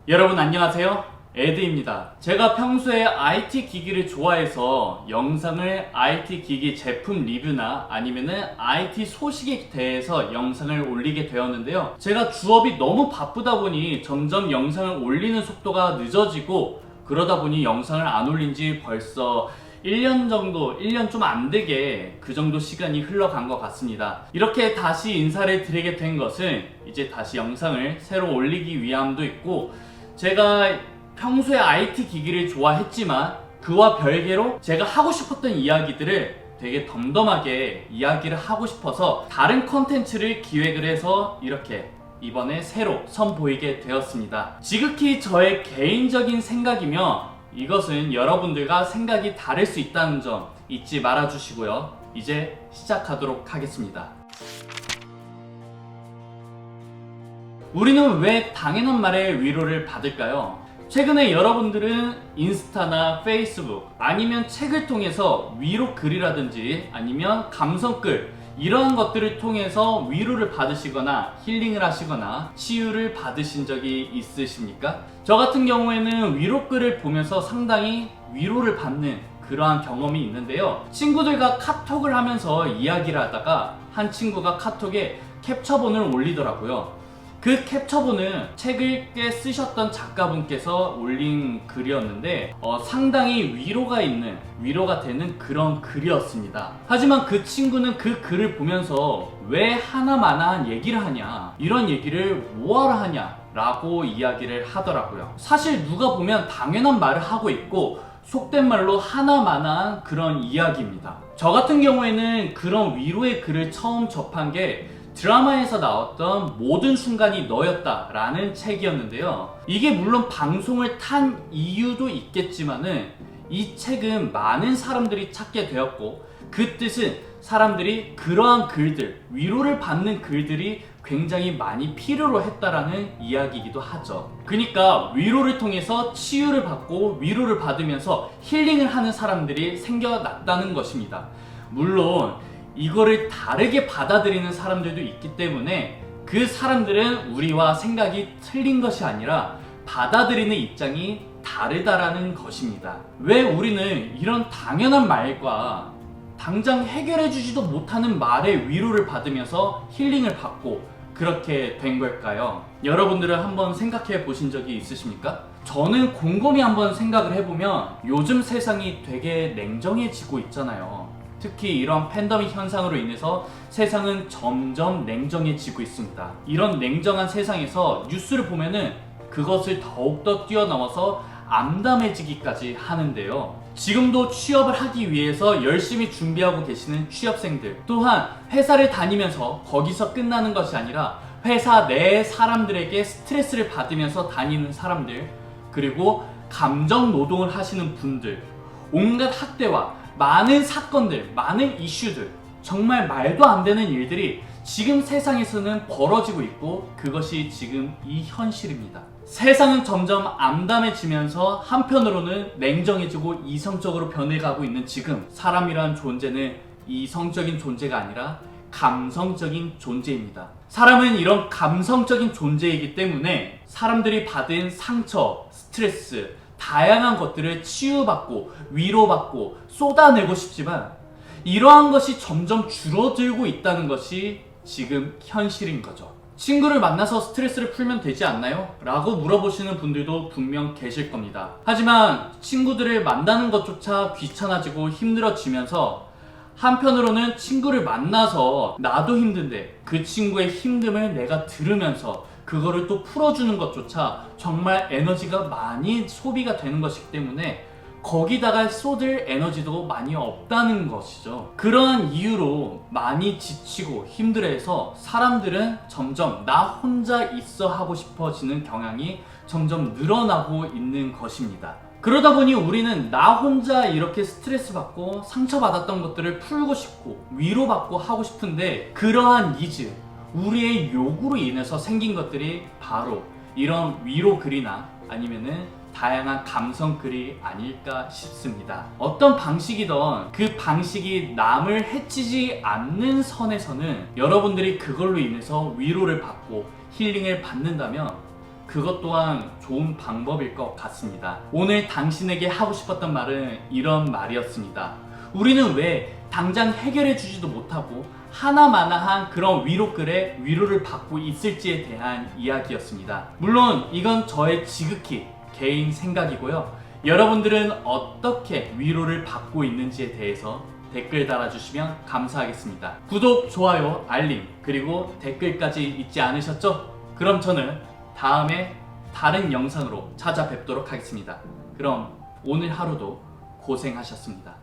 여러분 안녕하세요. 에드입니다. 제가 평소에 IT 기기를 좋아해서 영상을 IT 기기 제품 리뷰나 아니면은 IT 소식에 대해서 영상을 올리게 되었는데요. 제가 주업이 너무 바쁘다 보니 점점 영상을 올리는 속도가 늦어지고, 그러다 보니 영상을 안 올린 지 벌써 1년 정도, 1년 좀 안 되게 그 정도 시간이 흘러간 것 같습니다. 이렇게 다시 인사를 드리게 된 것은 이제 다시 영상을 새로 올리기 위함도 있고, 제가 평소에 IT 기기를 좋아했지만 그와 별개로 제가 하고 싶었던 이야기들을 되게 덤덤하게 이야기를 하고 싶어서 다른 컨텐츠를 기획을 해서 이렇게 이번에 새로 선보이게 되었습니다. 지극히 저의 개인적인 생각이며 이것은 여러분들과 생각이 다를 수 있다는 점 잊지 말아 주시고요. 이제 시작하도록 하겠습니다. 우리는 왜 당연한 말에 위로를 받을까요? 최근에 여러분들은 인스타나 페이스북 아니면 책을 통해서 위로 글이라든지 아니면 감성글 이러한 것들을 통해서 위로를 받으시거나 힐링을 하시거나 치유를 받으신 적이 있으십니까? 저 같은 경우에는 위로글을 보면서 상당히 위로를 받는 그러한 경험이 있는데요. 친구들과 카톡을 하면서 이야기를 하다가 한 친구가 카톡에 캡처본을 올리더라고요. 그 캡처본은 책을 꽤 쓰셨던 작가분께서 올린 글이었는데 상당히 위로가 되는 그런 글이었습니다. 하지만 그 친구는 그 글을 보면서 왜 하나마나한 얘기를 하냐, 이런 얘기를 뭐하러 하냐 라고 이야기를 하더라고요. 사실 누가 보면 당연한 말을 하고 있고 속된 말로 하나마나한 그런 이야기입니다. 저 같은 경우에는 그런 위로의 글을 처음 접한 게 드라마에서 나왔던 모든 순간이 너였다 라는 책이었는데요. 이게 물론 방송을 탄 이유도 있겠지만은 이 책은 많은 사람들이 찾게 되었고, 그 뜻은 사람들이 그러한 글들, 위로를 받는 글들이 굉장히 많이 필요로 했다라는 이야기이기도 하죠. 그러니까 위로를 통해서 치유를 받고 위로를 받으면서 힐링을 하는 사람들이 생겨났다는 것입니다. 물론 이거를 다르게 받아들이는 사람들도 있기 때문에 그 사람들은 우리와 생각이 틀린 것이 아니라 받아들이는 입장이 다르다라는 것입니다. 왜 우리는 이런 당연한 말과 당장 해결해주지도 못하는 말의 위로를 받으면서 힐링을 받고 그렇게 된 걸까요? 여러분들은 한번 생각해 보신 적이 있으십니까? 저는 곰곰이 한번 생각을 해보면 요즘 세상이 되게 냉정해지고 있잖아요. 특히 이런 팬데믹 현상으로 인해서 세상은 점점 냉정해지고 있습니다. 이런 냉정한 세상에서 뉴스를 보면은 그것을 더욱더 뛰어넘어서 암담해지기까지 하는데요. 지금도 취업을 하기 위해서 열심히 준비하고 계시는 취업생들, 또한 회사를 다니면서 거기서 끝나는 것이 아니라 회사 내 사람들에게 스트레스를 받으면서 다니는 사람들, 그리고 감정 노동을 하시는 분들, 온갖 학대와 많은 사건들, 많은 이슈들, 정말 말도 안 되는 일들이 지금 세상에서는 벌어지고 있고 그것이 지금 이 현실입니다. 세상은 점점 암담해지면서 한편으로는 냉정해지고 이성적으로 변해가고 있는 지금, 사람이란 존재는 이성적인 존재가 아니라 감성적인 존재입니다. 사람은 이런 감성적인 존재이기 때문에 사람들이 받은 상처, 스트레스, 다양한 것들을 치유받고 위로받고 쏟아내고 싶지만 이러한 것이 점점 줄어들고 있다는 것이 지금 현실인 거죠. 친구를 만나서 스트레스를 풀면 되지 않나요? 라고 물어보시는 분들도 분명 계실 겁니다. 하지만 친구들을 만나는 것조차 귀찮아지고 힘들어지면서 한편으로는 친구를 만나서 나도 힘든데 그 친구의 힘듦을 내가 들으면서 그거를 또 풀어주는 것조차 정말 에너지가 많이 소비가 되는 것이기 때문에 거기다가 쏟을 에너지도 많이 없다는 것이죠. 그러한 이유로 많이 지치고 힘들어해서 사람들은 점점 나 혼자 있어 하고 싶어지는 경향이 점점 늘어나고 있는 것입니다. 그러다 보니 우리는 나 혼자 이렇게 스트레스 받고 상처받았던 것들을 풀고 싶고 위로받고 하고 싶은데, 그러한 니즈, 우리의 요구로 인해서 생긴 것들이 바로 이런 위로 글이나 아니면은 다양한 감성 글이 아닐까 싶습니다. 어떤 방식이든 그 방식이 남을 해치지 않는 선에서는 여러분들이 그걸로 인해서 위로를 받고 힐링을 받는다면 그것 또한 좋은 방법일 것 같습니다. 오늘 당신에게 하고 싶었던 말은 이런 말이었습니다. 우리는 왜 당장 해결해 주지도 못하고 하나마나한 그런 위로글에 위로를 받고 있을지에 대한 이야기였습니다. 물론 이건 저의 지극히 개인 생각이고요. 여러분들은 어떻게 위로를 받고 있는지에 대해서 댓글 달아주시면 감사하겠습니다. 구독, 좋아요, 알림, 그리고 댓글까지 잊지 않으셨죠? 그럼 저는 다음에 다른 영상으로 찾아뵙도록 하겠습니다. 그럼 오늘 하루도 고생하셨습니다.